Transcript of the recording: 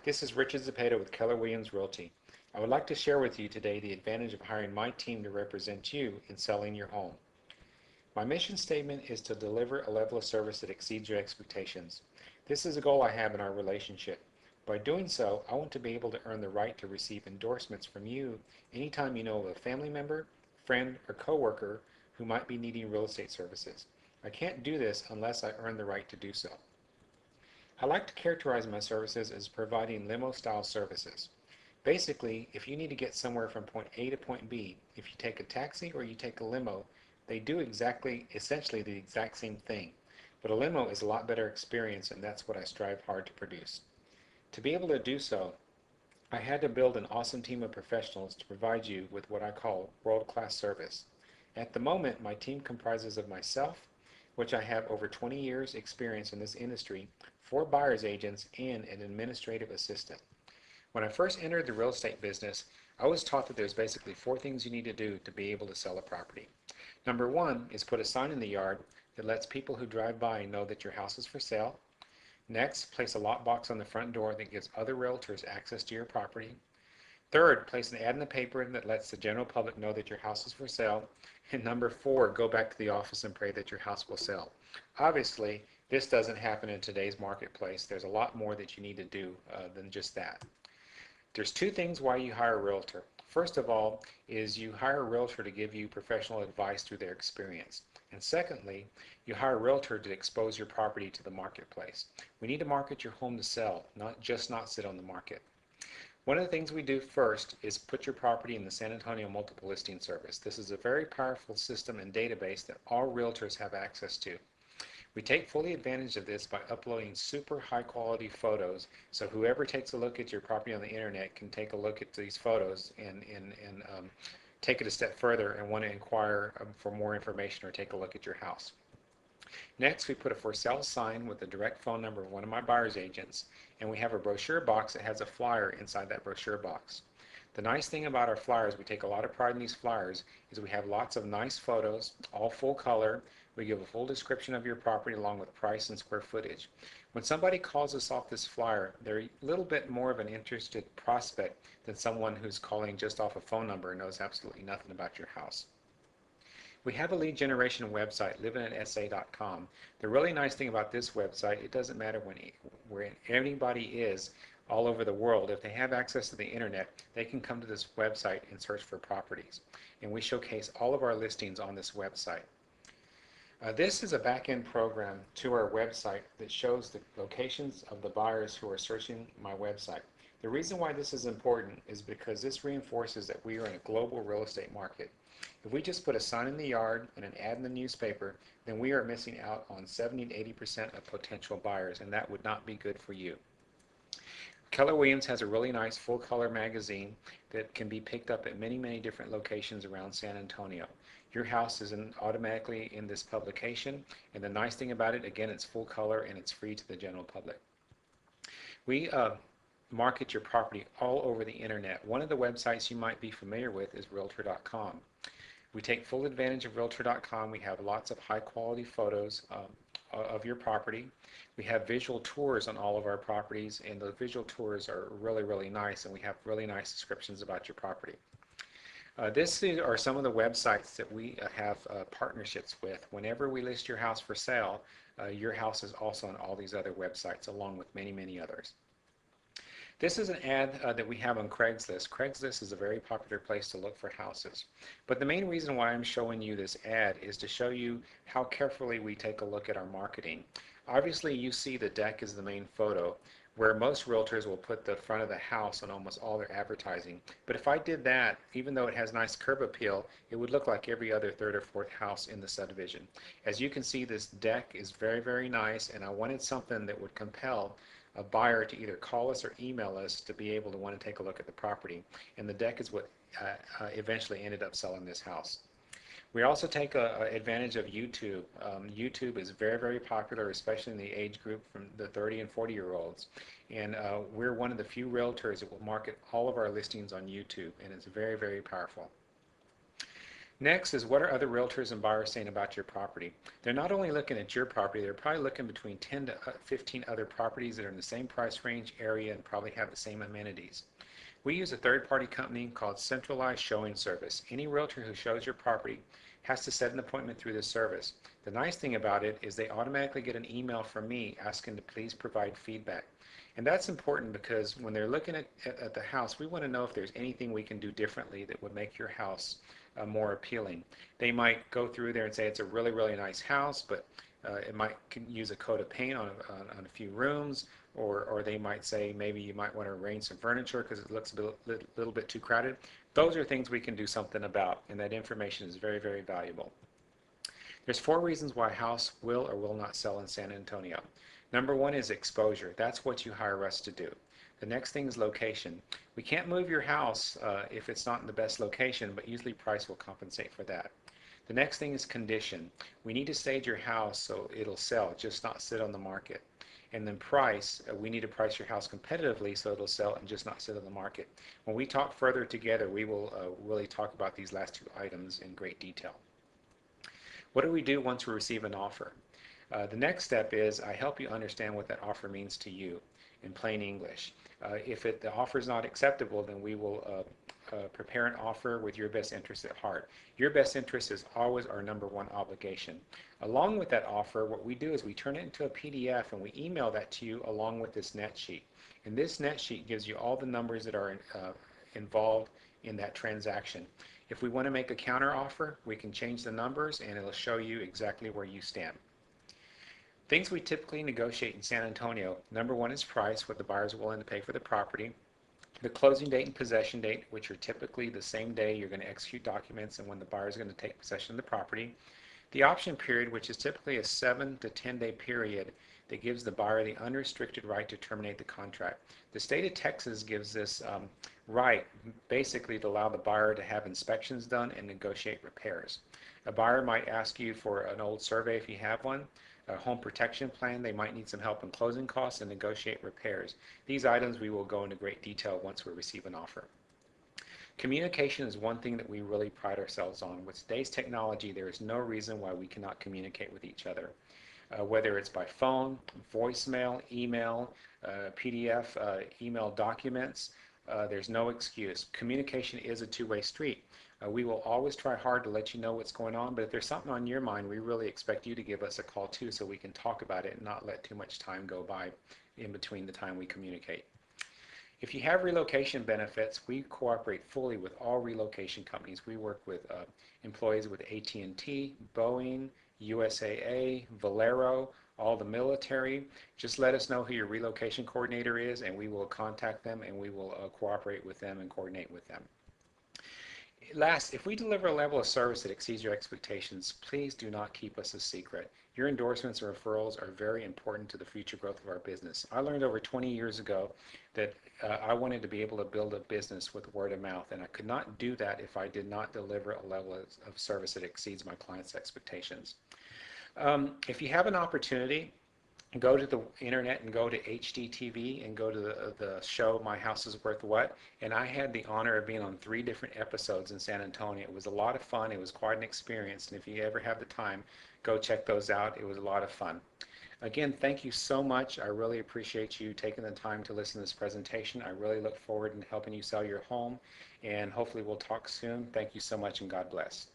This is Richard Zepeda with Keller Williams Realty. I would like to share with you today the advantage of hiring my team to represent you in selling your home. My mission statement is to deliver a level of service that exceeds your expectations. This is a goal I have in our relationship. By doing so, I want to be able to earn the right to receive endorsements from you anytime you know of a family member, friend, or coworker who might be needing real estate services. I can't do this unless I earn the right to do so. I like to characterize my services as providing limo-style services. Basically, if you need to get somewhere from point A to point B, if you take a taxi or you take a limo, they do essentially the exact same thing. But a limo is a lot better experience, and that's what I strive hard to produce. To be able to do so, I had to build an awesome team of professionals to provide you with what I call world-class service. At the moment, my team comprises of myself, which I have over 20 years experience in this industry, 4 buyer's agents, and an administrative assistant. When I first entered the real estate business, I was taught that there's basically 4 things you need to do to be able to sell a property. Number 1 is put a sign in the yard that lets people who drive by know that your house is for sale. Next, place a lockbox on the front door that gives other realtors access to your property. Third, place an ad in the paper that lets the general public know that your house is for sale. And number 4, go back to the office and pray that your house will sell. Obviously, this doesn't happen in today's marketplace. There's a lot more that you need to do than just that. There's 2 things why you hire a realtor. First of all is you hire a realtor to give you professional advice through their experience. And secondly, you hire a realtor to expose your property to the marketplace. We need to market your home to sell, not sit on the market. One of the things we do first is put your property in the San Antonio Multiple Listing Service. This is a very powerful system and database that all realtors have access to. We take fully advantage of this by uploading super high quality photos, so whoever takes a look at your property on the internet can take a look at these photos and take it a step further and want to inquire for more information or take a look at your house. Next, we put a for sale sign with the direct phone number of one of my buyer's agents, and we have a brochure box that has a flyer inside that brochure box. The nice thing about our flyers, we take a lot of pride in these flyers, is we have lots of nice photos, all full color. We give a full description of your property along with price and square footage. When somebody calls us off this flyer, they're a little bit more of an interested prospect than someone who's calling just off a phone number and knows absolutely nothing about your house. We have a lead generation website, livingatsa.com. The really nice thing about this website, it doesn't matter where anybody is all over the world. If they have access to the internet, they can come to this website and search for properties. And we showcase all of our listings on this website. This is a back-end program to our website that shows the locations of the buyers who are searching my website. The reason why this is important is because this reinforces that we are in a global real estate market. If we just put a sign in the yard and an ad in the newspaper, then we are missing out on 70 to 80% of potential buyers, and that would not be good for you. Keller Williams has a really nice full-color magazine that can be picked up at many different locations around San Antonio. Your house is automatically in this publication, and the nice thing about it, again, it's full color and it's free to the general public. We market your property all over the internet. One of the websites you might be familiar with is realtor.com. We take full advantage of realtor.com. We have lots of high quality photos of your property. We have visual tours on all of our properties, and the visual tours are really nice, and we have really nice descriptions about your property. These are some of the websites that we have partnerships with. Whenever we list your house for sale, your house is also on all these other websites along with many others. This is an ad that we have on Craigslist. Craigslist is a very popular place to look for houses. But the main reason why I'm showing you this ad is to show you how carefully we take a look at our marketing. Obviously, you see the deck is the main photo, where most realtors will put the front of the house on almost all their advertising. But if I did that, even though it has nice curb appeal, it would look like every other third or fourth house in the subdivision. As you can see, this deck is very nice, and I wanted something that would compel a buyer to either call us or email us to be able to want to take a look at the property. And the deck is what eventually ended up selling this house. We also take advantage of YouTube. YouTube is very popular, especially in the age group from the 30 and 40-year-olds. And we're one of the few realtors that will market all of our listings on YouTube, and it's very powerful. Next is, what are other realtors and buyers saying about your property? They're not only looking at your property, they're probably looking between 10 to 15 other properties that are in the same price range area and probably have the same amenities. We use a third-party company called Centralized Showing Service. Any realtor who shows your property has to set an appointment through this service. The nice thing about it is they automatically get an email from me asking to please provide feedback. And that's important because when they're looking at the house, we want to know if there's anything we can do differently that would make your house more appealing. They might go through there and say it's a really, really nice house, but it might use a coat of paint on a few rooms, or they might say maybe you might want to arrange some furniture because it looks a little bit too crowded. Those are things we can do something about, and that information is very, very valuable. There's 4 reasons why a house will or will not sell in San Antonio. Number 1 is exposure. That's what you hire us to do. The next thing is location. We can't move your house if it's not in the best location, but usually price will compensate for that. The next thing is condition. We need to stage your house so it'll sell, just not sit on the market. And then price, we need to price your house competitively so it'll sell and just not sit on the market. When we talk further together, we will really talk about these last 2 items in great detail. What do we do once we receive an offer? The next step is I help you understand what that offer means to you in plain English. If the offer is not acceptable, then we will prepare an offer with your best interest at heart. Your best interest is always our number 1 obligation. Along with that offer, what we do is we turn it into a PDF and we email that to you along with this net sheet. And this net sheet gives you all the numbers that are involved in that transaction. If we want to make a counter offer, we can change the numbers and it'll show you exactly where you stand. Things we typically negotiate in San Antonio: number 1 is price, what the buyers are willing to pay for the property. The closing date and possession date, which are typically the same day you're going to execute documents and when the buyer is going to take possession of the property. The option period, which is typically a 7 to 10 day period that gives the buyer the unrestricted right to terminate the contract. The state of Texas gives this right basically to allow the buyer to have inspections done and negotiate repairs. A buyer might ask you for an old survey if you have one, a home protection plan. They might need some help in closing costs and negotiate repairs. These items we will go into great detail once we receive an offer. Communication is one thing that we really pride ourselves on. With today's technology, there is no reason why we cannot communicate with each other. Whether it's by phone, voicemail, email, PDF, email documents, there's no excuse. Communication is a two-way street. We will always try hard to let you know what's going on, but if there's something on your mind, we really expect you to give us a call too so we can talk about it and not let too much time go by in between the time we communicate. If you have relocation benefits, we cooperate fully with all relocation companies. We work with employees with AT&T, Boeing, USAA, Valero, all the military. Just let us know who your relocation coordinator is and we will contact them and we will cooperate with them and coordinate with them. Last, if we deliver a level of service that exceeds your expectations, please do not keep us a secret. Your endorsements and referrals are very important to the future growth of our business. I learned over 20 years ago that I wanted to be able to build a business with word of mouth, and I could not do that if I did not deliver a level of service that exceeds my clients' expectations. If you have an opportunity, go to the internet and go to HDTV and go to the show My House is Worth What, and I had the honor of being on 3 different episodes in San Antonio. It was a lot of fun. It was quite an experience, and if you ever have the time, go check those out. It was a lot of fun. Again, thank you so much. I really appreciate you taking the time to listen to this presentation. I really look forward to helping you sell your home, and hopefully we'll talk soon. Thank you so much, and God bless.